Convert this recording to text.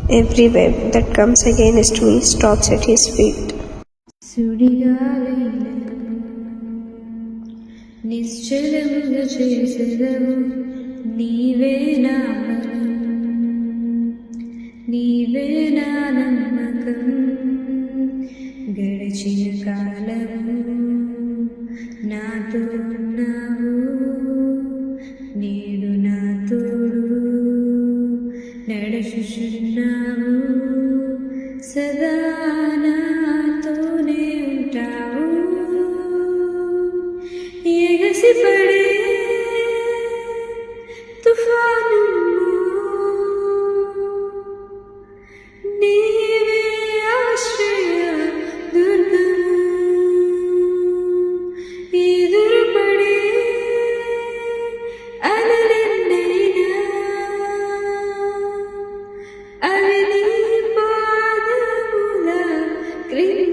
Every wave that comes against me stops at his feet. నిశ్చలముగా చేసెదవు నీవే నా బలం, నీవే నా నమ్మకం. గడిచిన కాలము నాతో ఉన్నావు, నేడు నా తోడు నడుచుచున్నావు. సదా నాతోనే ఉంటావు. ఎగసిపడే తుఫాను నీవే ఆశ్రయ దుర్గము. ఎదురుపడే అలలెన్నైనా అవి నీ పాదముల క్రింద